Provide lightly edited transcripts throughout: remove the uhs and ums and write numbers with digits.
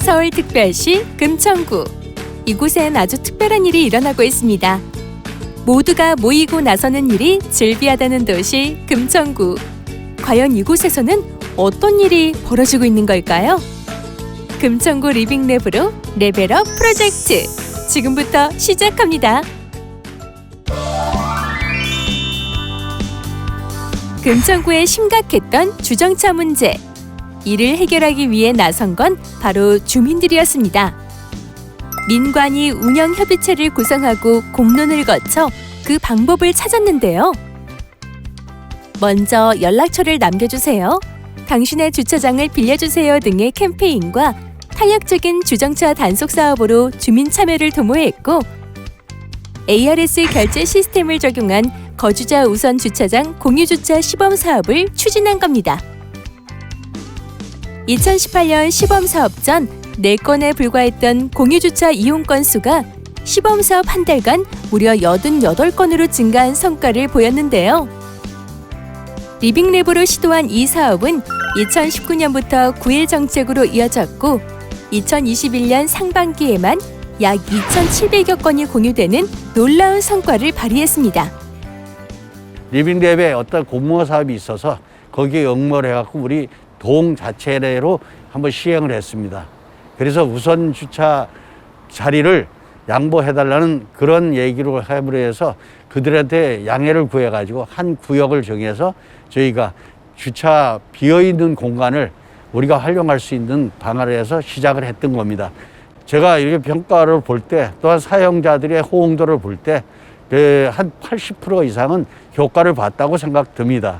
서울특별시 금천구. 이곳엔 아주 특별한 일이 일어나고 있습니다. 모두가 모이고 나서는 일이 즐비하다는 도시 금천구. 과연 이곳에서는 어떤 일이 벌어지고 있는 걸까요? 금천구 리빙랩으로 레벨업 프로젝트 지금부터 시작합니다. 금천구에 심각했던 주정차 문제. 이를 해결하기 위해 나선 건 바로 주민들이었습니다. 민관이 운영협의체를 구성하고 공론을 거쳐 그 방법을 찾았는데요. 먼저 연락처를 남겨주세요, 당신의 주차장을 빌려주세요 등의 캠페인과 탄력적인 주정차 단속 사업으로 주민 참여를 도모했고, ARS 결제 시스템을 적용한 거주자 우선 주차장 공유주차 시범 사업을 추진한 겁니다. 2018년 시범 사업 전 4건에 불과했던 공유주차 이용 건수가 시범 사업 한 달간 무려 88건으로 증가한 성과를 보였는데요. 리빙랩으로 시도한 이 사업은 2019년부터 9일 정책으로 이어졌고 2021년 상반기에만 약 2,700여 건이 공유되는 놀라운 성과를 발휘했습니다. 리빙랩에 어떤 공모 사업이 있어서 거기에 응모를 해갖고 우리 동 자체로 한번 시행을 했습니다. 그래서 우선 주차 자리를 양보해달라는 그런 얘기로 해서 그들한테 양해를 구해가지고 한 구역을 정해서 저희가 주차 비어있는 공간을 우리가 활용할 수 있는 방안을 해서 시작을 했던 겁니다. 제가 이렇게 평가를 볼 때 또한 사용자들의 호응도를 볼 때 한 80% 이상은 효과를 봤다고 생각됩니다.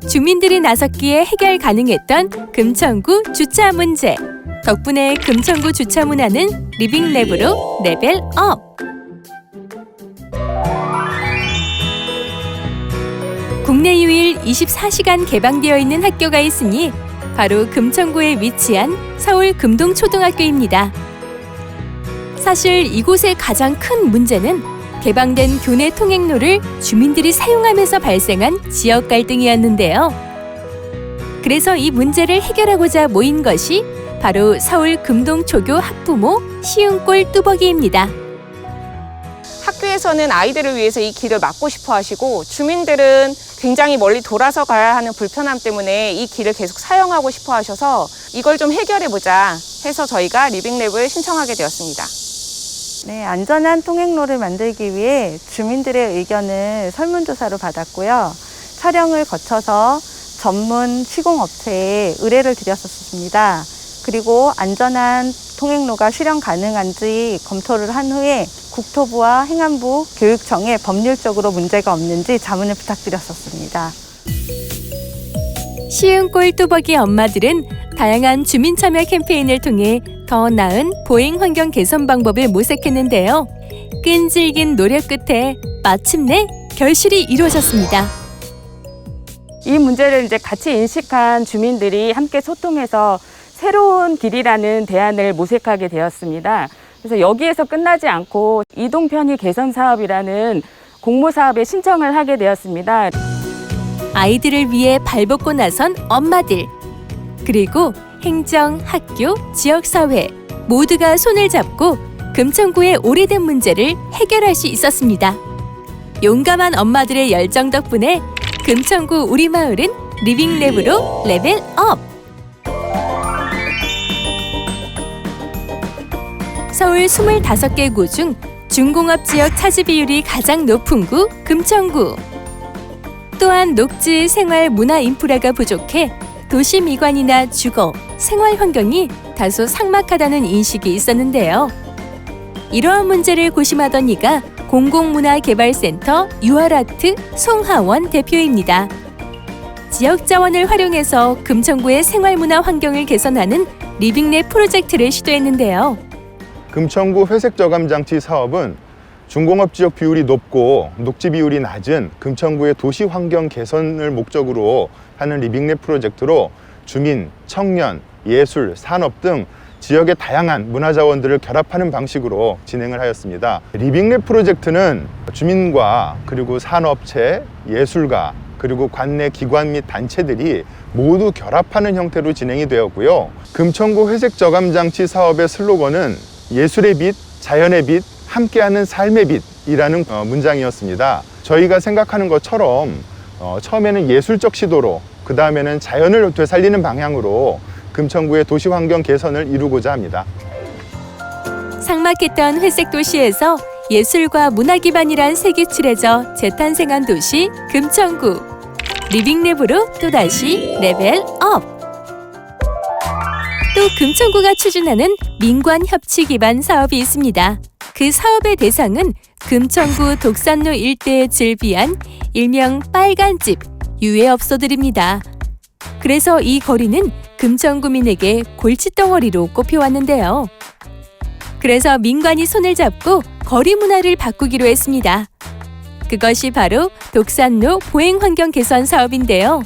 주민들이 나섰기에 해결 가능했던 금천구 주차 문제. 덕분에 금천구 주차 문화는 리빙랩으로 레벨업! 국내 유일 24시간 개방되어 있는 학교가 있으니 바로 금천구에 위치한 서울 금동초등학교입니다. 사실 이곳의 가장 큰 문제는 개방된 교내 통행로를 주민들이 사용하면서 발생한 지역 갈등이었는데요. 그래서 이 문제를 해결하고자 모인 것이 바로 서울 금동초교 학부모 시흥골 뚜벅이입니다. 학교에서는 아이들을 위해서 이 길을 막고 싶어 하시고 주민들은 굉장히 멀리 돌아서 가야 하는 불편함 때문에 이 길을 계속 사용하고 싶어 하셔서 이걸 좀 해결해보자 해서 저희가 리빙랩을 신청하게 되었습니다. 네, 안전한 통행로를 만들기 위해 주민들의 의견을 설문조사로 받았고요. 촬영을 거쳐서 전문 시공업체에 의뢰를 드렸었습니다. 그리고 안전한 통행로가 실현 가능한지 검토를 한 후에 국토부와 행안부, 교육청에 법률적으로 문제가 없는지 자문을 부탁드렸었습니다. 시흥골 뚜벅이 엄마들은 다양한 주민 참여 캠페인을 통해 더 나은 보행 환경 개선 방법을 모색했는데요. 끈질긴 노력 끝에 마침내 결실이 이루어졌습니다. 이 문제를 이제 같이 인식한 주민들이 함께 소통해서 새로운 길이라는 대안을 모색하게 되었습니다. 그래서 여기에서 끝나지 않고 이동 편의 개선 사업이라는 공모 사업에 신청을 하게 되었습니다. 아이들을 위해 발벗고 나선 엄마들, 그리고 행정, 학교, 지역사회 모두가 손을 잡고 금천구의 오래된 문제를 해결할 수 있었습니다. 용감한 엄마들의 열정 덕분에 금천구 우리 마을은 리빙랩으로 레벨업! 서울 25개 구 중 중공업 지역 차지 비율이 가장 높은 구 금천구. 또한 녹지 생활 문화 인프라가 부족해 도시 미관이나 주거, 생활 환경이 다소 삭막하다는 인식이 있었는데요. 이러한 문제를 고심하던 이가 공공문화개발센터 유아아트 송하원 대표입니다. 지역 자원을 활용해서 금천구의 생활문화 환경을 개선하는 리빙랩 프로젝트를 시도했는데요. 금천구 회색저감장치 사업은 중공업 지역 비율이 높고 녹지 비율이 낮은 금천구의 도시 환경 개선을 목적으로 하는 리빙랩 프로젝트로 주민, 청년, 예술, 산업 등 지역의 다양한 문화자원들을 결합하는 방식으로 진행을 하였습니다. 리빙랩 프로젝트는 주민과 그리고 산업체, 예술가, 그리고 관내 기관 및 단체들이 모두 결합하는 형태로 진행이 되었고요. 금천구 회색저감장치 사업의 슬로건은 예술의 빛, 자연의 빛, 함께하는 삶의 빛이라는 문장이었습니다. 저희가 생각하는 것처럼 처음에는 예술적 시도로, 그 다음에는 자연을 되살리는 방향으로 금천구의 도시환경 개선을 이루고자 합니다. 삭막했던 회색 도시에서 예술과 문화 기반이란 색이 칠해져 재탄생한 도시 금천구. 리빙랩으로 또다시 레벨업! 또 금천구가 추진하는 민관 협치 기반 사업이 있습니다. 그 사업의 대상은 금천구 독산로 일대에 즐비한 일명 빨간집 유해업소들입니다. 그래서 이 거리는 금천구민에게 골칫덩어리로 꼽혀왔는데요. 그래서 민관이 손을 잡고 거리 문화를 바꾸기로 했습니다. 그것이 바로 독산로 보행환경 개선 사업인데요.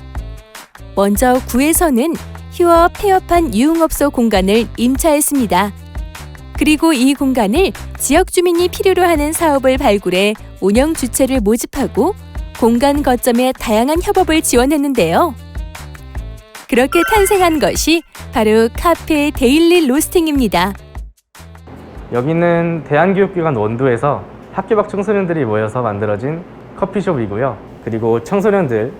먼저 구에서는 휴업, 폐업한 유흥업소 공간을 임차했습니다. 그리고 이 공간을 지역 주민이 필요로 하는 사업을 발굴해 운영 주체를 모집하고 공간 거점의 다양한 협업을 지원했는데요. 그렇게 탄생한 것이 바로 카페 데일리 로스팅입니다. 여기는 대한교육기관 원두에서 학교 밖 청소년들이 모여서 만들어진 커피숍이고요. 그리고 청소년들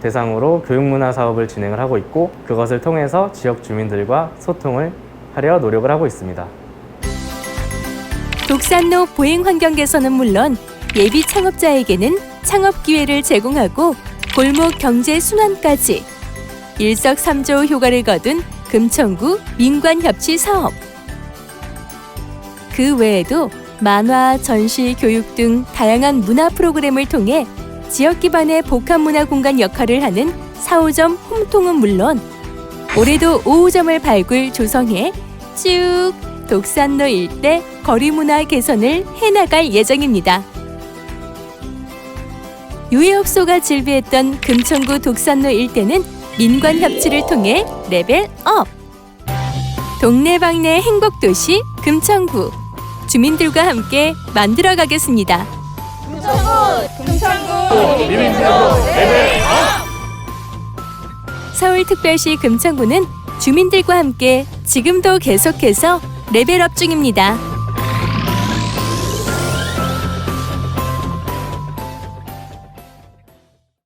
대상으로 교육문화 사업을 진행을 하고 있고, 그것을 통해서 지역 주민들과 소통을 하려 노력을 하고 있습니다. 독산로 보행환경 개선은 물론 예비 창업자에게는 창업 기회를 제공하고 골목 경제 순환까지 일석삼조 효과를 거둔 금천구 민관협치 사업. 그 외에도 만화, 전시, 교육 등 다양한 문화 프로그램을 통해 지역 기반의 복합문화 공간 역할을 하는 4호점 홈통은 물론 올해도 5호점을 발굴 조성해 쭉 독산로 일대 거리문화 개선을 해나갈 예정입니다. 유해업소가 즐비했던 금천구 독산로 일대는 민관협치를 통해 레벨업! 동네방네 행복도시 금천구. 주민들과 함께 만들어가겠습니다. 서울특별시 금천구는 주민들과 함께 지금도 계속해서 레벨업 중입니다.